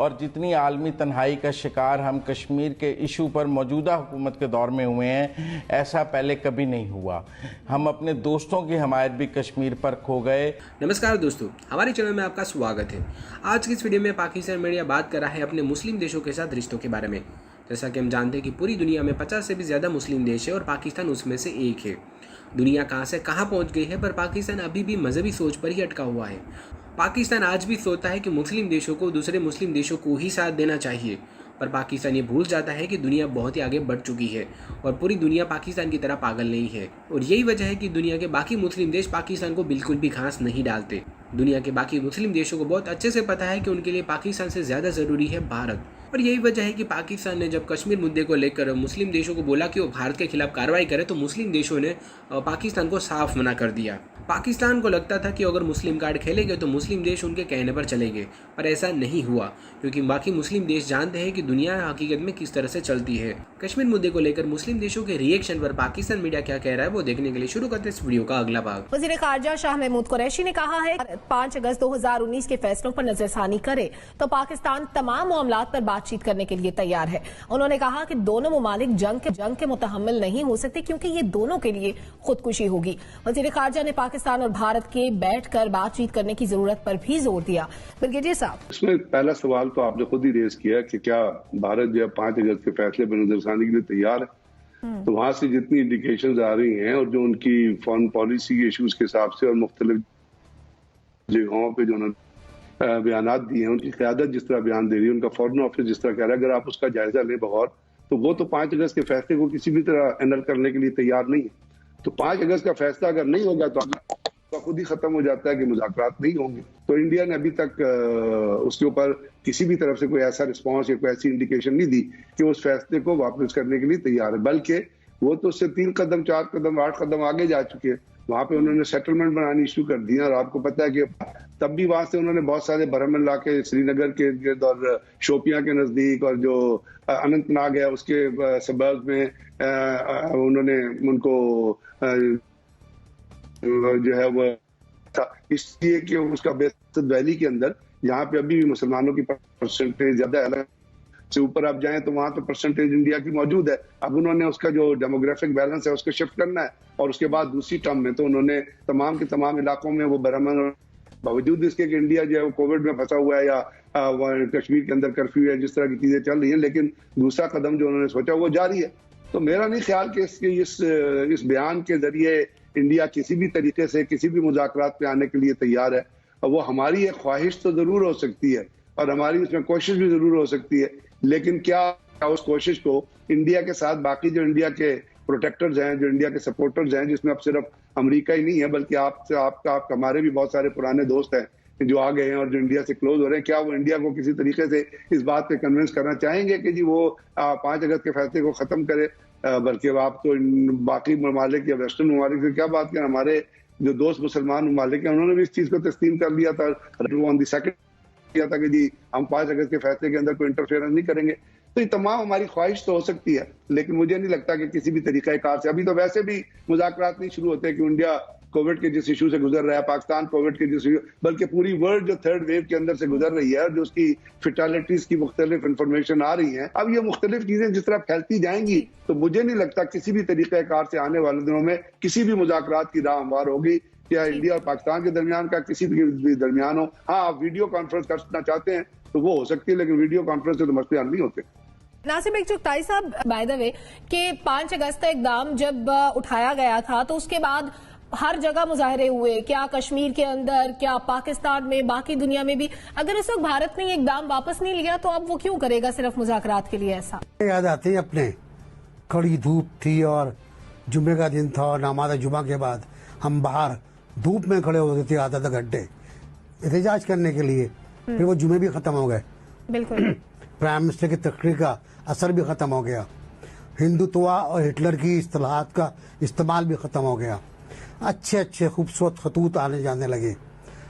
اور جتنی عالمی تنہائی کا شکار ہم کشمیر کے ایشو پر موجودہ حکومت کے دور میں ہوئے ہیں، ایسا پہلے کبھی نہیں ہوا۔ ہم اپنے دوستوں کی حمایت بھی کشمیر پر کھو گئے۔ نمسکار دوستو، ہمارے چینل میں آپ کا سواگت ہے۔ آج کی اس ویڈیو میں پاکستان میڈیا بات کر رہا ہے اپنے مسلم دیشوں کے ساتھ رشتوں کے بارے میں۔ جیسا کہ ہم جانتے ہیں کہ پوری دنیا میں 50 سے بھی زیادہ مسلم دیش ہے اور پاکستان اس میں سے ایک ہے۔ دنیا کہاں سے کہاں پہنچ گئی ہے، پر پاکستان ابھی بھی مذہبی سوچ پر ہی اٹکا ہوا ہے۔ پاکستان آج بھی سوچتا ہے کہ مسلم دیشوں کو دوسرے مسلم دیشوں کو ہی ساتھ دینا چاہیے، پر پاکستان یہ بھول جاتا ہے کہ دنیا بہت ہی آگے بڑھ چکی ہے اور پوری دنیا پاکستان کی طرح پاگل نہیں ہے، اور یہی وجہ ہے کہ دنیا کے باقی مسلم دیش پاکستان کو بالکل بھی گھاس نہیں ڈالتے۔ دنیا کے باقی مسلم دیشوں کو بہت اچھے سے پتہ ہے کہ ان کے لیے پاکستان سے زیادہ ضروری ہے بھارت، اور یہی وجہ ہے کہ پاکستان نے جب کشمیر مدعے کو لے کر مسلم دیشوں کو بولا کہ وہ بھارت کے خلاف کارروائی کرے تو مسلم دیشوں نے پاکستان کو صاف منع کر دیا۔ پاکستان کو لگتا تھا کہ اگر مسلم کارڈ کھیلے گے تو مسلم دیش ان کے کہنے پر چلیں گے، پر ایسا نہیں ہوا، کیونکہ باقی مسلم دیش جانتے ہیں کہ دنیا حقیقت میں کس طرح سے چلتی ہے۔ کشمیر مدعے کو لے کر مسلم دیشوں کے ری ایکشن پر پاکستان میڈیا کیا کہہ رہا ہے وہ دیکھنے کے لیے شروع کرتے ہیں اس ویڈیو کا اگلا بھاگ۔ وزیر خارجہ شاہ محمود قریشی نے کہا ہے کہ 5 اگست 2019 کے فیصلوں پر نظر ثانی کرے تو پاکستان تمام معاملات پر بات چیت کرنے کے لیے تیار ہے۔ انہوں نے کہا کہ دونوں ممالک جنگ کے متحمل نہیں ہو سکتے کیونکہ یہ دونوں کے لیے خودکشی ہوگی۔ وزیر خارجہ نے پاکستان اور بھارت کے بیٹھ کر بات چیت کرنے کی ضرورت پر بھی زور دیا۔ بریگیڈیئر صاحب، اس میں پہلا سوال تو آپ نے خود ہی ریز کیا کہ کیا بھارت جو 5 اگست کے فیصلے پر نظر ثانی کے لیے تیار ہے، تو وہاں سے جتنی انڈیکیشنز آ رہی ہیں اور جو ان کی فارن پالیسی کے ایشوز کے حساب سے اور مختلف جگہوں پہ جو انہوں نے بیانات دیے ہیں، ان کی قیادت جس طرح بیان دے رہی ہے، ان کا فارن آفس جس طرح کہہ رہا ہے، اگر آپ اس کا جائزہ لیں بغور تو وہ تو 5 اگست کے فیصلے کو کسی بھی طرح اینل کرنے کے لیے تیار نہیں ہے۔ تو 5 اگست کا فیصلہ اگر نہیں ہوگا تو خود ہی ختم ہو جاتا ہے کہ مذاکرات نہیں ہوں گے۔ تو انڈیا نے ابھی تک اس کے اوپر کسی بھی طرف سے کوئی ایسا رسپانس یا کوئی ایسی انڈیکیشن نہیں دی کہ اس فیصلے کو واپس کرنے کے لیے تیار ہے، بلکہ وہ تو اس سے 3 قدم 4 قدم 8 قدم آگے جا چکے ہیں۔ وہاں پہ انہوں نے سیٹلمنٹ بنانی شروع کر دی، اور آپ کو پتہ ہے کہ تب بھی وہاں سے انہوں نے بہت سارے برہم علاقے سری نگر کے گرد اور شوپیاں کے نزدیک اور جو اننت ناگ ہے اس کے سبرب میں انہوں نے ان کو جو ہے وہ اس لیے کہ اس کا بیسٹ ویلی کے اندر یہاں پہ ابھی بھی مسلمانوں کی پرسنٹیج زیادہ سے اوپر آپ جائیں تو وہاں تو پرسنٹیج انڈیا کی موجود ہے۔ اب انہوں نے اس کا جو ڈیموگرافک بیلنس ہے اس کو شفٹ کرنا ہے، اور اس کے بعد دوسری ٹرم میں تو انہوں نے تمام کے تمام علاقوں میں وہ برہمن، باوجود اس کے کہ انڈیا جو ہے وہ کووڈ میں پھنسا ہوا ہے یا کشمیر کے اندر کرفیو ہے، جس طرح کی چیزیں چل رہی ہیں، لیکن دوسرا قدم جو انہوں نے سوچا وہ جاری ہے۔ تو میرا نہیں خیال کہ اس بیان کے ذریعے انڈیا کسی بھی طریقے سے کسی بھی مذاکرات پہ آنے کے لیے تیار ہے۔ وہ ہماری ایک خواہش تو ضرور ہو سکتی ہے اور ہماری اس میں کوشش بھی ضرور ہو سکتی ہے، لیکن کیا اس کوشش کو انڈیا کے ساتھ باقی جو انڈیا کے پروٹیکٹرز ہیں، جو انڈیا کے سپورٹرز ہیں، جس میں اب صرف امریکہ ہی نہیں ہے بلکہ آپ ہمارے بھی بہت سارے پرانے دوست ہیں جو آ گئے ہیں اور جو انڈیا سے کلوز ہو رہے ہیں، کیا وہ انڈیا کو کسی طریقے سے اس بات پہ کنونس کرنا چاہیں گے کہ جی وہ 5 اگست کے فیصلے کو ختم کرے؟ بلکہ آپ تو باقی ممالک یا ویسٹرن ممالک سے کیا بات کریں، ہمارے جو دوست مسلمان ممالک ہیں انہوں نے بھی اس چیز کو تسلیم کر لیا تھا، کیا تھا کہ جی ہم 5 اگست کے فیصلے کے اندر کوئی انٹرفیئرنس نہیں کریں گے۔ تو یہ تمام ہماری خواہش تو ہو سکتی ہے، لیکن مجھے نہیں لگتا کہ کسی بھی طریقہ کار سے ابھی تو ویسے بھی مذاکرات نہیں شروع ہوتے کہ انڈیا کووڈ کے جس ایشو سے گزر رہا ہے، پاکستان کووڈ کے جس ایشو، بلکہ پوری ورلڈ جو 3rd ویو کے اندر سے گزر رہی ہے اور جو اس کی فیٹالٹیز کی مختلف انفارمیشن آ رہی ہیں، اب یہ مختلف چیزیں جس طرح پھیلتی جائیں گی تو مجھے نہیں لگتا کسی بھی طریقہ کار سے آنے والے دنوں میں کسی بھی مذاکرات کی راہ ہموار ہوگی، یا انڈیا اور پاکستان کے درمیان کا کسی بھی درمیان ہو۔ ہاں آپ ویڈیو کانفرنس کرنا چاہتے ہیں تو وہ ہو سکتی ہے، لیکن ویڈیو کانفرنس سے تو مسئلے حل نہیں ہوتے۔ ناصر ایک چغتائی صاحب، بائی دا وے کہ 5 اگست کا اقدام جب اٹھایا گیا تھا تو اس کے بعد ہر جگہ مظاہرے ہوئے، کیا کشمیر کے اندر، کیا پاکستان میں، باقی دنیا میں بھی۔ اگر اس وقت بھارت نے یہ اقدام واپس نہیں لیا تو اب وہ کیوں کرے گا صرف مذاکرات کے لیے ایسا؟ یاد آتی ہے اپنے کڑی دھوپ تھی اور جمعے کا دن تھا اور نماز جمعہ کے بعد ہم باہر دھوپ میں کھڑے ہوتے تھے آدھا گھنٹے احتجاج کرنے کے لیے، پھر وہ جمعے بھی ختم ہو گئے، بالکل پرائم منسٹر کی تقریر کا اثر بھی ختم ہو گیا، ہندوتوا اور ہٹلر کی اصطلاحات کا استعمال بھی ختم ہو گیا، اچھے خوبصورت خطوط آنے جانے لگے،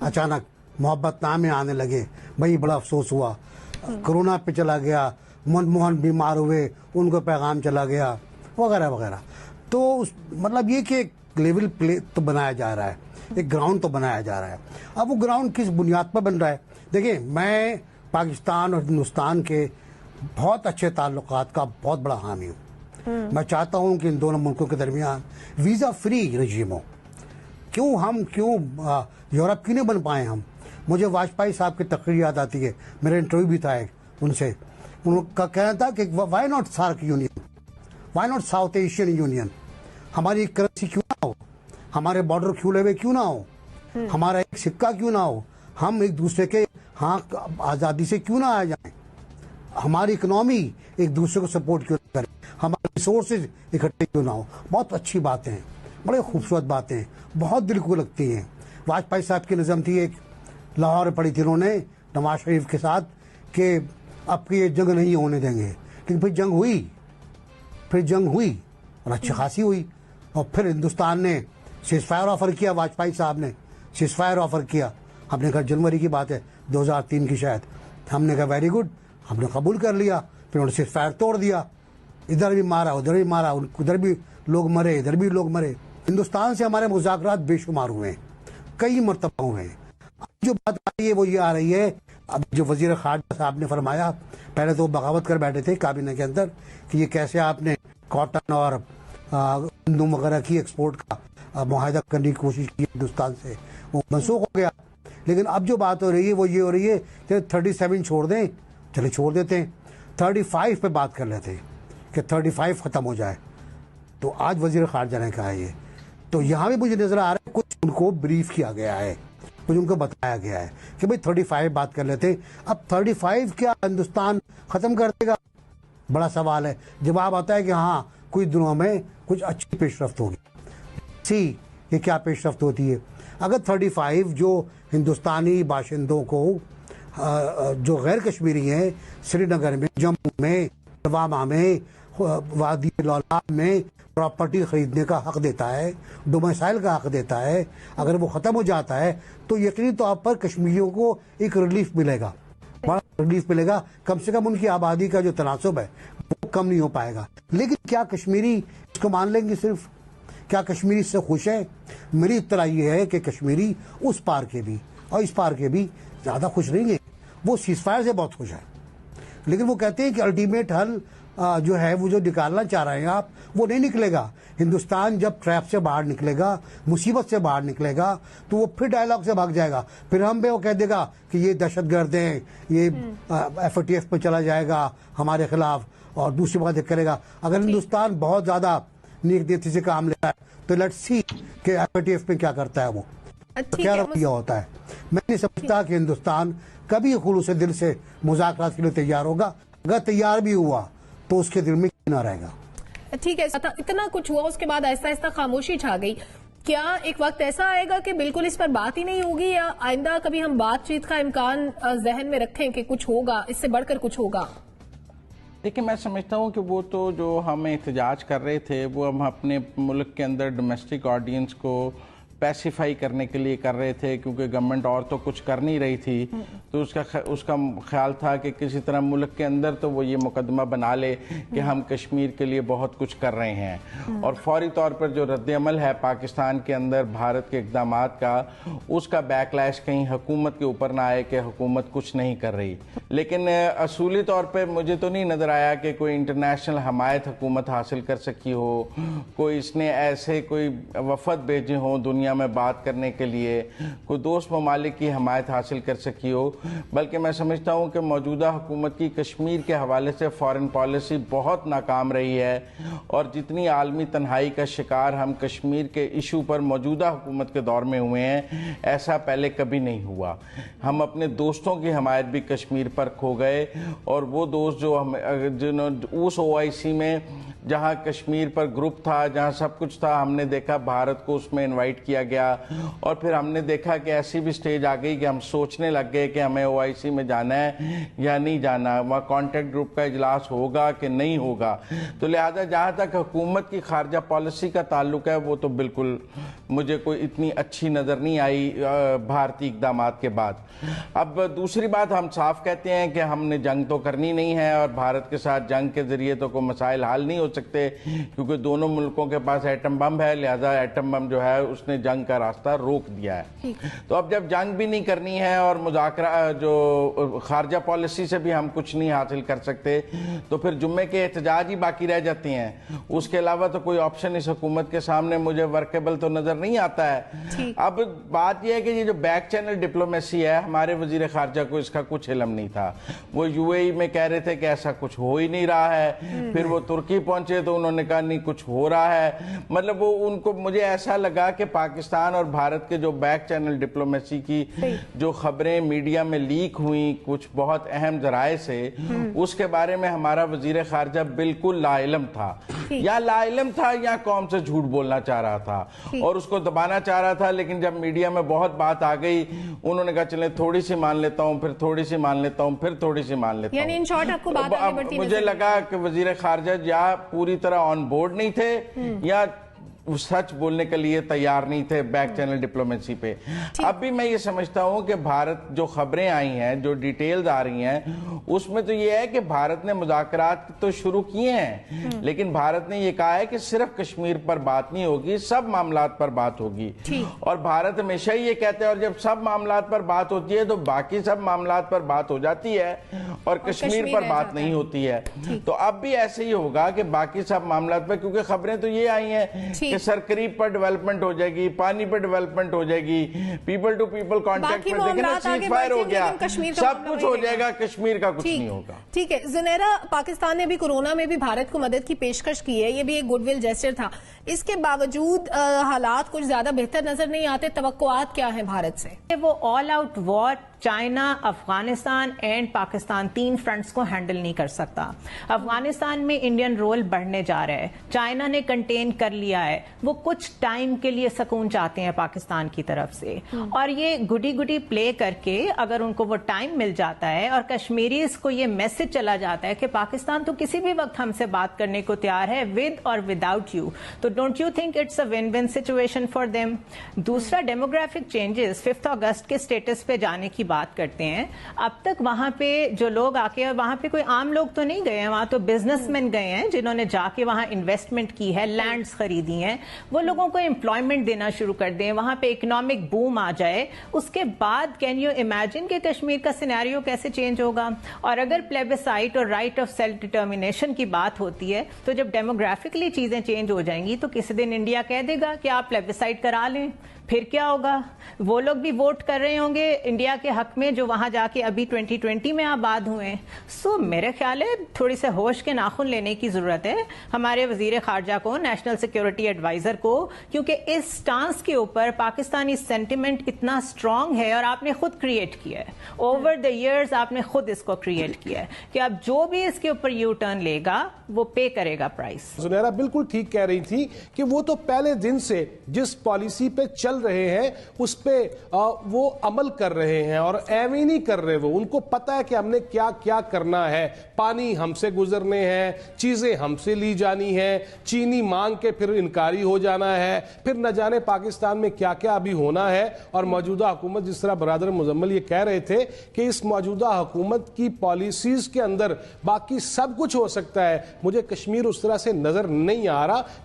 اچانک محبت نامے آنے لگے، بھائی بڑا افسوس ہوا، کرونا پہ چلا گیا، منموہن بیمار ہوئے ان کو پیغام چلا گیا وغیرہ وغیرہ۔ تو مطلب یہ کہ ایک لیول پلے تو بنایا جا رہا ہے، ایک گراؤنڈ تو بنایا جا رہا ہے۔ اب وہ گراؤنڈ کس بنیاد پر بن رہا ہے؟ دیکھیں، میں पाकिस्तान और हिंदुस्तान के बहुत अच्छे ताल्लुकात का बहुत बड़ा हामी हूँ। मैं चाहता हूँ कि इन दोनों मुल्कों के दरमियान वीज़ा फ्री रजीम हो। क्यों यूरोप क्यों नहीं बन पाए हम? मुझे वाजपेयी साहब की तकरीर याद आती है, मेरा इंटरव्यू भी था एक उनसे। उनका कहना था कि why not SAARC union, why not South Asian union? हमारी करेंसी क्यों ना हो, हमारे बॉर्डर खुले हुए क्यों ना हो, हमारा एक सिक्का क्यों ना हो, हम एक दूसरे के आज़ादी से क्यों ना आ जाएं, हमारी इकनॉमी एक दूसरे को सपोर्ट क्यों ना करे, हमारे रिसोर्सेज इकट्ठे क्यों ना हो। बहुत अच्छी बातें हैं, बड़े खूबसूरत बातें हैं, बहुत दिल को लगती हैं। वाजपेयी साहब की नज़म थी, एक लाहौर में पढ़ी थी उन्होंने नवाज शरीफ के साथ, कि अब की ये जंग नहीं होने देंगे। लेकिन फिर जंग हुई और अच्छी खासी हुई, और फिर हिंदुस्तान ने सीज़फायर ऑफर किया, वाजपेयी साहब ने सीज़फायर ऑफर किया। हमने कहा जनवरी की बात है 2003 की शायद, हमने कहा वेरी गुड, हमने कबूल कर लिया। फिर उन्होंने सीज़फायर तोड़ दिया, इधर भी मारा उधर भी मारा, उधर भी लोग मरे इधर भी लोग मरे। हिंदुस्तान से हमारे मुज़ाकरात बेशुमार हुए हैं, कई मरतबा हुए हैं। अब जो बात आ रही है वो ये आ रही है, अब जो वज़ीर ख़ारजा साहब ने फरमाया, पहले तो बगावत कर बैठे थे काबीना के अंदर कि ये कैसे आपने कॉटन और गंदम वगैरह की एक्सपोर्ट का मुआहदा करने की कोशिश की हिंदुस्तान से, वो मनसूख हो गया। लेकिन अब जो बात हो रही है वो ये हो रही है कि 37 छोड़ दें, चले छोड़ देते हैं, 35 पे बात कर लेते हैं कि 35 ख़त्म हो जाए। तो आज वज़ीर ख़ारजा ने कहा ये, तो यहाँ भी मुझे नज़र आ रहा है कुछ उनको ब्रीफ किया गया है, कुछ उनको बताया गया है कि भाई 35 बात कर लेते हैं। अब 35 क्या हिंदुस्तान ख़त्म कर देगा? बड़ा सवाल है। जवाब आता है कि हाँ, कुछ दिनों में कुछ अच्छी पेशरफ्त होगी। ये क्या पेशरफ्त होती है? अगर 35 जो हिंदुस्तानी बाशिंदों को जो गैर कश्मीरी हैं, श्रीनगर में, जम्मू में, पुलवामा में, वादी लौलाब में प्रॉपर्टी ख़रीदने का हक़ देता है, डोमिसाइल का हक़ देता है, अगर वो ख़त्म हो जाता है तो यकीनी तौर पर कश्मीरियों को एक रिलीफ मिलेगा, बड़ा रिलीफ मिलेगा। कम से कम उनकी आबादी का जो तनासब है वो कम नहीं हो पाएगा। लेकिन क्या कश्मीरी इसको मान लेंगे? सिर्फ क्या कश्मीरी इससे खुश है? मेरी इत्तला ये है कि कश्मीरी उस पार के भी और इस पार के भी ज़्यादा खुश नहीं है। वो सीज़फायर से बहुत खुश है, लेकिन वो कहते हैं कि अल्टीमेट हल जो है वो जो निकालना चाह रहे हैं आप, वो नहीं निकलेगा। हिंदुस्तान जब ट्रैप से बाहर निकलेगा, मुसीबत से बाहर निकलेगा, तो वो फिर डायलॉग से भाग जाएगा। फिर हम पे वो कह देगा कि ये दहशतगर्द हैं, ये FATF पे चला जाएगा हमारे खिलाफ, और दूसरी बात करेगा। अगर हिंदुस्तान बहुत ज़्यादा नेक से काम ले रहा है तो लेट्स सी कि FATF पे क्या करता है, वो क्या रवैया होता है। मैं नहीं समझता कि हिंदुस्तान कभी खुलूस दिल से मुज़ाकरात के लिए तैयार होगा। अगर तैयार भी हुआ तो उसके दिल में ना रहेगा। ठीक है, इतना कुछ हुआ, उसके बाद ऐसा ऐसा खामोशी छा गई। क्या एक वक्त ऐसा आएगा कि बिल्कुल इस पर बात ही नहीं होगी, या आइंदा कभी हम बातचीत का इम्कान जहन में रखें कि कुछ होगा, इससे बढ़कर कुछ होगा? देखिए, मैं समझता हूँ कि वो तो जो हम एहतजाज कर रहे थे वो हम अपने मुल्क के अंदर डोमेस्टिक ऑडियंस को पैसिफाई करने के लिए कर रहे थे, क्योंकि गवर्नमेंट और तो कुछ कर नहीं रही थी। तो उसका ख्याल था कि किसी तरह मुल्क के अंदर तो वो ये मुकदमा बना ले कि हम कश्मीर के लिए बहुत कुछ कर रहे हैं, और फौरी तौर पर जो रद्द-ए-अमल है पाकिस्तान के अंदर भारत के इक़दामात का, उसका बैकलैश कहीं हुकूमत के ऊपर ना आए कि हुकूमत कुछ नहीं कर रही। लेकिन असूली तौर पर मुझे तो नहीं नज़र आया कि कोई इंटरनेशनल हमायत हुकूमत हासिल कर सकी हो, कोई इसने ऐसे कोई वफद भेजे हों दुनिया में बात करने के लिए, कोई दोस्त ममालिक की हमायत हासिल कर सकी हो। बल्कि मैं समझता हूँ कि मौजूदा हुकूमत की कश्मीर के हवाले से फ़ॉरेन पॉलिसी बहुत नाकाम रही है, और जितनी आलमी तन्हाई का शिकार हम कश्मीर के इशू पर मौजूदा हुकूमत के दौर में हुए हैं, ऐसा पहले कभी नहीं हुआ। हम अपने दोस्तों की हमायत भी कश्मीर पर खो गए, और वो दोस्त जो हम उस OIC में जहाँ कश्मीर पर ग्रुप था, जहाँ सब कुछ था, हमने देखा भारत को उसमें इनवाइट किया गया, और फिर हमने देखा कि ऐसी भी स्टेज आ गई कि हम सोचने लग गए कि हमें OIC में जाना है या नहीं जाना, वहाँ कॉन्टेक्ट ग्रुप का इजलास होगा कि नहीं होगा। तो लिहाजा जहाँ तक हुकूमत की खारजा पॉलिसी का ताल्लुक है, वो तो बिल्कुल मुझे कोई इतनी अच्छी नज़र नहीं आई भारतीय इक़दामात के बाद। अब दूसरी बात, हम साफ कहते हैं कि हमने जंग तो करनी नहीं है, और भारत के साथ जंग के ज़रिए तो कोई मसाइल हल नहीं हो सकते, क्योंकि दोनों मुल्कों के पास एटम बम है, लिहाजा एटम बम जो है उसने जंग का रास्ता रोक दिया है। तो अब जब जंग भी नहीं करनी है और मुज़ाकरा जो खारजा पॉलिसी से भी हम कुछ नहीं हासिल कर सकते, तो फिर जुम्मे के एहतजाज ही बाकी रह जाती हैं। उसके अलावा तो कोई ऑप्शन इस हुकूमत के सामने मुझे वर्केबल तो नजर नहीं आता है। अब बात यह है कि ये जो बैक चैनल डिप्लोमेसी है, हमारे वजीर खारजा को इसका कुछ इल्म नहीं था। वो यूएई में कह रहे थे कि ऐसा कुछ हो ही नहीं रहा है, फिर वो तुर्की पहुंचे तो उन्होंने कहा नहीं कुछ हो रहा है। मतलब वो उनको, मुझे ऐसा लगा कि पाकिस्तान और भारत के जो बैक चैनल डिप्लोमेसी की जो खबरें मीडिया में लीक हुई कुछ बहुत अहम जराए से, उसके बारे में हमारा वजीर खारजा बिल्कुल लाइलम था, या लाइलम था या कौम से झूठ बोलना चाह रहा था और उसको दबाना चाह रहा था। लेकिन जब मीडिया में बहुत बात आ गई, उन्होंने कहा चले थोड़ी सी मान लेता हूं, फिर थोड़ी सी मान लेता हूं, फिर थोड़ी सी मान लेता हूं। यानी इन शॉर्ट आपको बात आगे बढ़ती मुझे लगा कि वजीर खारजा या पूरी तरह ऑन बोर्ड नहीं थे या सच बोलने के लिए तैयार नहीं थे बैक चैनल डिप्लोमेसी पे। अब भी मैं ये समझता हूं कि भारत जो खबरें आई हैं, जो डिटेल्स आ रही हैं, उसमें तो ये है कि भारत ने मुज़ाकरात तो शुरू किए हैं, लेकिन भारत ने ये कहा है कि सिर्फ कश्मीर पर बात नहीं होगी, सब मामलात पर बात होगी। और भारत हमेशा ही ये कहते हैं, और जब सब मामलात पर बात होती है तो बाकी सब मामलात पर बात हो जाती है और कश्मीर पर बात नहीं होती है। तो अब भी ऐसे ही होगा कि बाकी सब मामलात पर, क्योंकि खबरें तो ये आई हैं कि सरकरीब पर डेवलपमेंट हो जाएगी, पानी पर डेवलपमेंट हो जाएगी, पीपल टू पीपल कांटेक्ट पर देखना सीज फायर हो गया, सब कुछ हो जाएगा, कश्मीर का कुछ नहीं होगा। ठीक है ज़ुनैरा, पाकिस्तान ने भी कोरोना में भी भारत को मदद की पेशकश की है, ये भी एक गुडविल जेस्चर था। इसके बावजूद हालात कुछ ज्यादा बेहतर नजर नहीं आते। तवक्कुआत क्या है भारत से? वो all out war China, Afghanistan and Pakistan 3 fronts को हैंडल नहीं कर सकता। अफगानिस्तान में इंडियन रोल बढ़ने जा रहा है, चाइना ने कंटेन कर लिया है, वो कुछ टाइम के लिए सुकून चाहते हैं पाकिस्तान की तरफ से, और ये गुडी गुडी प्ले करके अगर उनको वो टाइम मिल जाता है और कश्मीरीज को ये मैसेज चला जाता है कि पाकिस्तान तो किसी भी वक्त हमसे बात करने को तैयार है, विद और विदाउट यू, तो don't you think it's a win win situation for them. दूसरा, डेमोग्राफिक चेंजेस 5 अगस्त के स्टेटस पे जाने की बात करते हैं। अब तक वहां पे जो लोग आके, वहां पे कोई आम लोग तो नहीं गए हैं, वहां तो बिजनेसमैन गए हैं जिन्होंने जाके वहां इन्वेस्टमेंट की है, लैंड्स खरीदी हैं। वो लोगों को एम्प्लॉयमेंट देना शुरू कर दें, वहां पे इकोनॉमिक बूम आ जाए, उसके बाद कैन यू इमेजिन कि कश्मीर का सिनेरियो कैसे चेंज होगा। और अगर प्लेबिसाइट और राइट ऑफ सेल्फ डिटर्मिनेशन की बात होती है, तो जब डेमोग्राफिकली चीजें चेंज हो जाएंगी तो किसी दिन इंडिया कह देगा कि आप प्लेबिसाइट करा लें, फिर क्या होगा? वो लोग भी वोट कर रहे होंगे इंडिया के हक में जो वहां जाके अभी 2020 में आबाद हुए हैं। सो मेरे ख्याल है थोड़ी से होश के नाखून लेने की जरूरत है हमारे वजीर खारजा को, नेशनल सिक्योरिटी एडवाइजर को, क्योंकि इस स्टांस के ऊपर पाकिस्तानी सेंटिमेंट इतना स्ट्रांग है और आपने खुद क्रिएट किया है, ओवर द इयर्स आपने खुद इसको क्रिएट किया है कि अब जो भी इसके ऊपर यू टर्न लेगा वो पे करेगा प्राइस। ज़ुनैरा बिल्कुल ठीक कह रही थी कि वो तो पहले दिन से जिस पॉलिसी पे चल रहे हैं उस पे वो अमल कर रहे हैं और एवं नहीं कर रहे। वो उनको पता है कि हमने क्या क्या करना है, पानी हमसे गुजरने हैं, चीजें हमसे ली जानी है, चीनी मांग के फिर इनकारी हो जाना है, फिर न जाने पाकिस्तान में क्या क्या अभी होना है। और मौजूदा हुकूमत, जिस तरह बरादर मुजम्मल ये कह रहे थे कि इस मौजूदा हुकूमत की पॉलिसीज के अंदर बाकी सब कुछ हो सकता है, मुझे कश्मीर उस तरह से नजर नहीं आ रहा